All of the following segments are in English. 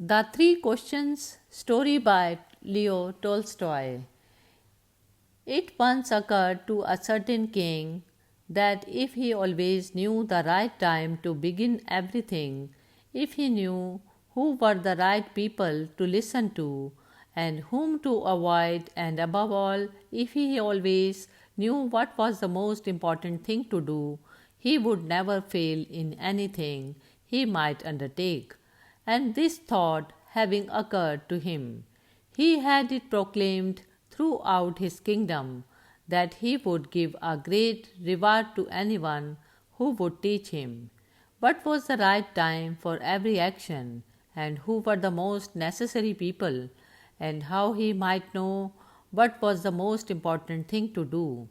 The Three Questions story by Leo Tolstoy. It once occurred to a certain king that if he always knew the right time to begin everything, if he knew who were the right people to listen to and whom to avoid, and above all, if he always knew what was the most important thing to do, he would never fail in anything he might undertake. And this thought having occurred to him, he had it proclaimed throughout his kingdom that he would give a great reward to anyone who would teach him what was the right time for every action, and who were the most necessary people, and how he might know what was the most important thing to do.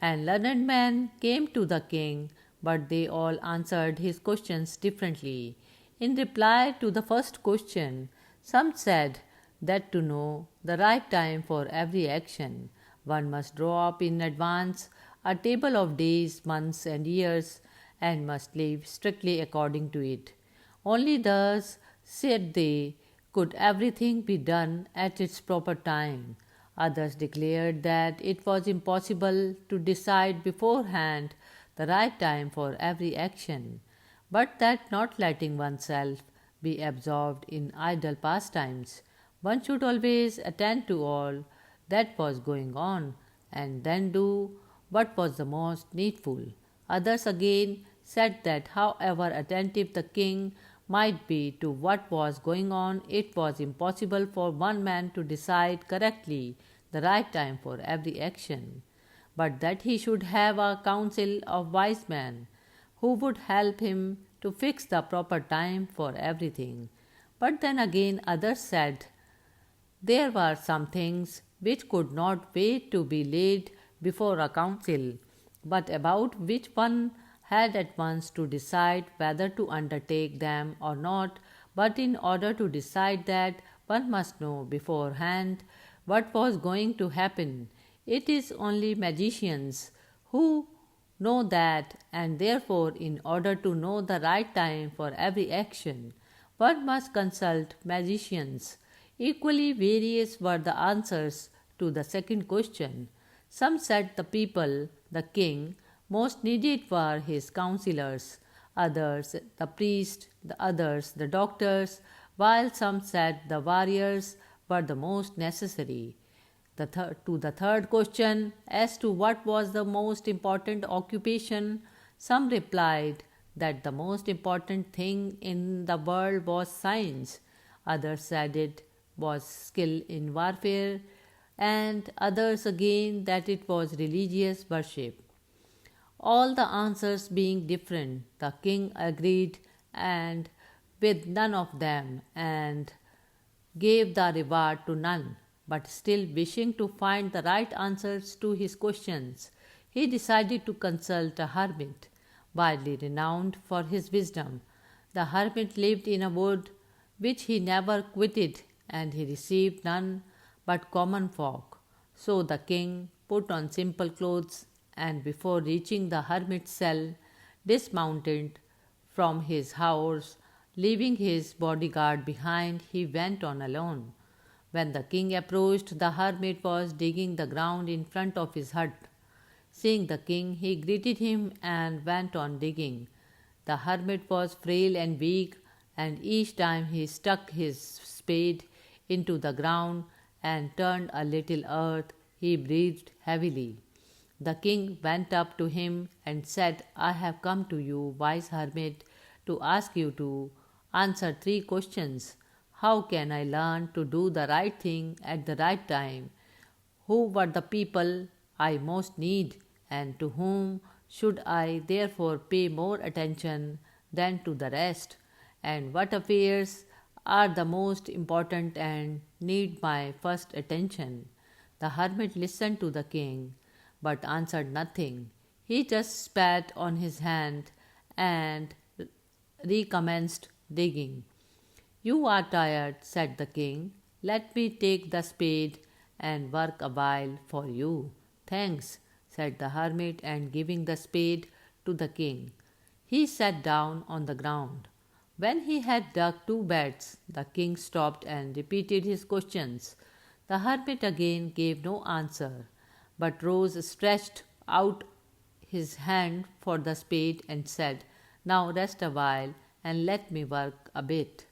And learned men came to the king, but they all answered his questions differently. In reply to the first question, some said that to know the right time for every action, one must draw up in advance a table of days, months, and years, and must live strictly according to it. Only thus, said they, could everything be done at its proper time. Others declared that it was impossible to decide beforehand the right time for every action, but that not letting oneself be absorbed in idle pastimes, one should always attend to all that was going on, and then do what was the most needful. Others again said that however attentive the king might be to what was going on, it was impossible for one man to decide correctly the right time for every action, but that he should have a council of wise men who would help him to fix the proper time for everything. But then again others said there were some things which could not wait to be laid before a council, but about which one had at once to decide whether to undertake them or not. But in order to decide that, one must know beforehand what was going to happen. It is only magicians who know that, and therefore, in order to know the right time for every action, one must consult magicians. Equally various were the answers to the second question. Some said the people, the king, most needed were his counselors, others the priests, the others the doctors, while some said the warriors were the most necessary. To the third question, as to what was the most important occupation, some replied that the most important thing in the world was science, others said it was skill in warfare, and others again that it was religious worship. All the answers being different, the king agreed and with none of them, and gave the reward to none. But still wishing to find the right answers to his questions, he decided to consult a hermit, widely renowned for his wisdom. The hermit lived in a wood which he never quitted, and he received none but common folk. So the king put on simple clothes, and before reaching the hermit's cell, dismounted from his horse, leaving his bodyguard behind, he went on alone. When the king approached, the hermit was digging the ground in front of his hut. Seeing the king, he greeted him and went on digging. The hermit was frail and weak, and each time he stuck his spade into the ground and turned a little earth, he breathed heavily. The king went up to him and said, I have come to you, wise hermit, to ask you to answer three questions. How can I learn to do the right thing at the right time? Who were the people I most need, and to whom should I therefore pay more attention than to the rest? And what affairs are the most important and need my first attention? The hermit listened to the king, but answered nothing. He just spat on his hand and recommenced digging. You are tired, said the king. Let me take the spade and work a while for you. Thanks, said the hermit, and giving the spade to the king, he sat down on the ground. When he had dug two beds, the king stopped and repeated his questions. The hermit again gave no answer, but rose, stretched out his hand for the spade, and said, "Now rest a while and let me work a bit."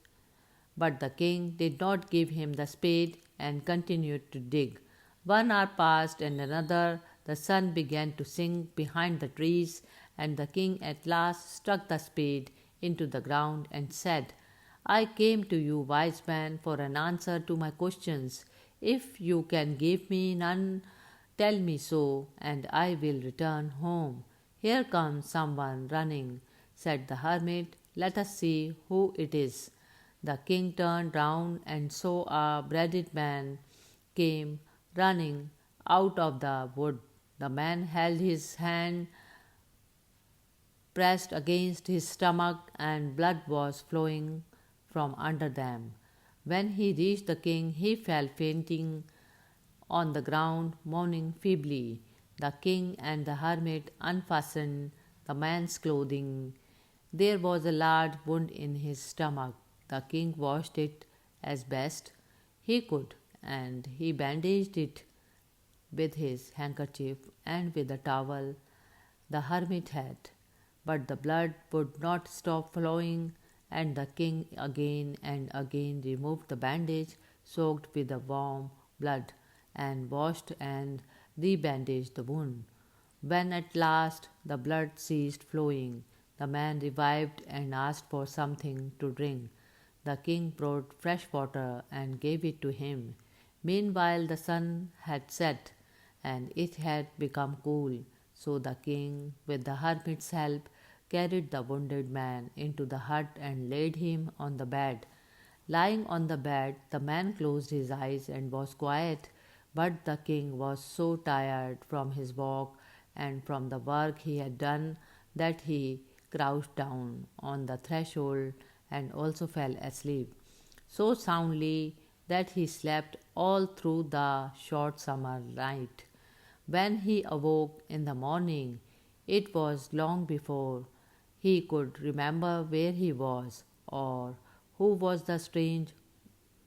But the king did not give him the spade and continued to dig. 1 hour passed and another. The sun began to sink behind the trees, and the king at last struck the spade into the ground and said, "I came to you, wise man, for an answer to my questions. If you can give me none, tell me so, and I will return home." "Here comes someone running," said the hermit. "Let us see who it is." The king turned round and saw a bearded man came running out of the wood. The man held his hand pressed against his stomach, and blood was flowing from under them. When he reached the king, he fell fainting on the ground, moaning feebly. The king and the hermit unfastened the man's clothing. There was a large wound in his stomach. The king washed it as best he could, and he bandaged it with his handkerchief and with a towel the hermit had. But the blood would not stop flowing, and the king again and again removed the bandage soaked with the warm blood, and washed and rebandaged the wound. When at last the blood ceased flowing, the man revived and asked for something to drink. The king brought fresh water and gave it to him. Meanwhile the sun had set, and it had become cool. So the king, with the hermit's help, carried the wounded man into the hut and laid him on the bed. Lying on the bed, the man closed his eyes and was quiet, but the king was so tired from his walk and from the work he had done that he crouched down on the threshold and also fell asleep, so soundly that he slept all through the short summer night. When he awoke in the morning, it was long before he could remember where he was, or who was the strange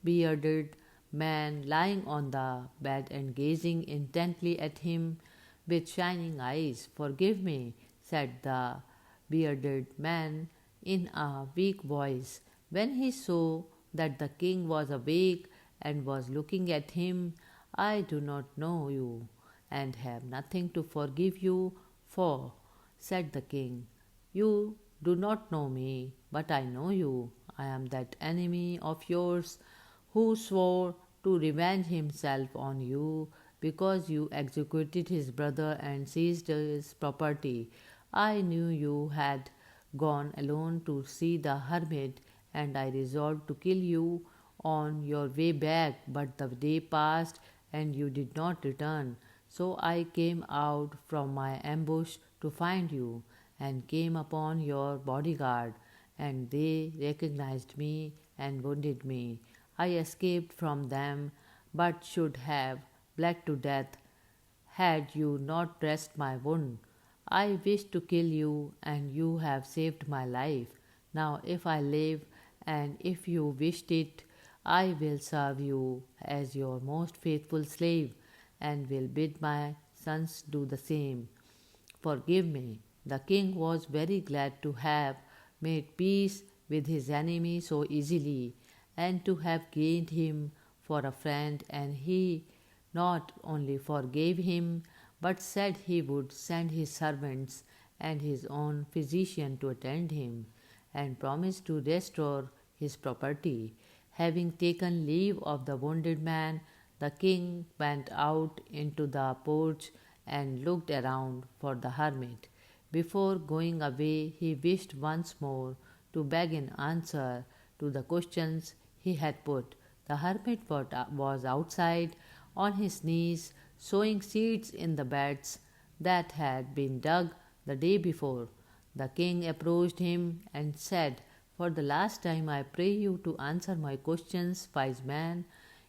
bearded man lying on the bed and gazing intently at him with shining eyes. "Forgive me," said the bearded man in a weak voice, when he saw that the king was awake and was looking at him. "I do not know you, and have nothing to forgive you for," said the king. "You do not know me, but I know you. I am that enemy of yours who swore to revenge himself on you because you executed his brother and seized his property. I knew you had gone alone to see the hermit, and I resolved to kill you on your way back, but the day passed and you did not return. So I came out from my ambush to find you, and came upon your bodyguard, and they recognized me and wounded me. I escaped from them, but should have bled to death had you not dressed my wound. I wished to kill you, and you have saved my life. Now, if I live, and if you wished it, I will serve you as your most faithful slave, and will bid my sons do the same. Forgive me." The king was very glad to have made peace with his enemy so easily, and to have gained him for a friend, and he not only forgave him, but said he would send his servants and his own physician to attend him, and promised to restore his property. Having taken leave of the wounded man, the king went out into the porch and looked around for the hermit. Before going away, he wished once more to beg an answer to the questions he had put. The hermit was outside on his knees, sowing seeds in the beds that had been dug the day before. The king approached him and said, "For the last time, I pray you to answer my questions, wise man."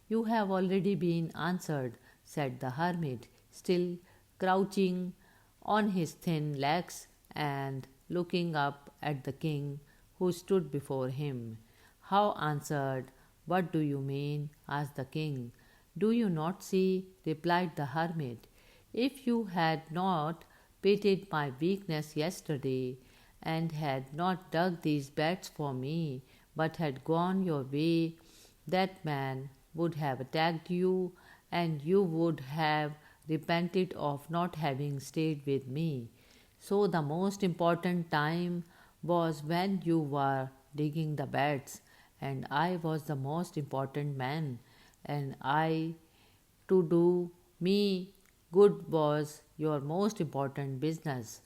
"You have already been answered," said the hermit, still crouching on his thin legs and looking up at the king, who stood before him. How answered, "What do you mean?" asked the king. "Do you not see?" replied the hermit. "If you had not pitied my weakness yesterday, and had not dug these beds for me, but had gone your way, that man would have attacked you, and you would have repented of not having stayed with me. So the most important time was when you were digging the beds, and I was the most important man, and I to do me good was your most important business.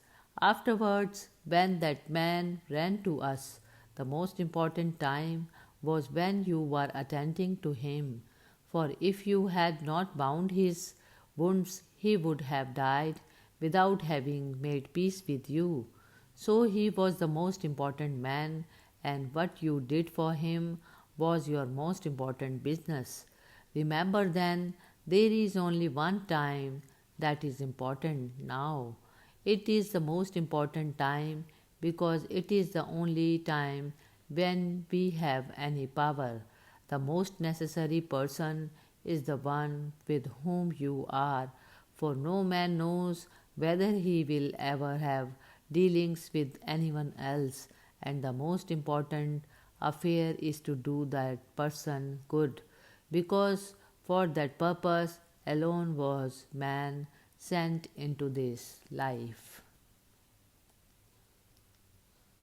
Afterwards, when that man ran to us, the most important time was when you were attending to him. For if you had not bound his wounds, he would have died without having made peace with you. So he was the most important man, and what you did for him was your most important business. Remember then, there is only one time that is important now. It is the most important time because it is the only time when we have any power. The most necessary person is the one with whom you are, for no man knows whether he will ever have dealings with anyone else, and the most important affair is to do that person good, because for that purpose alone was man sent into this life.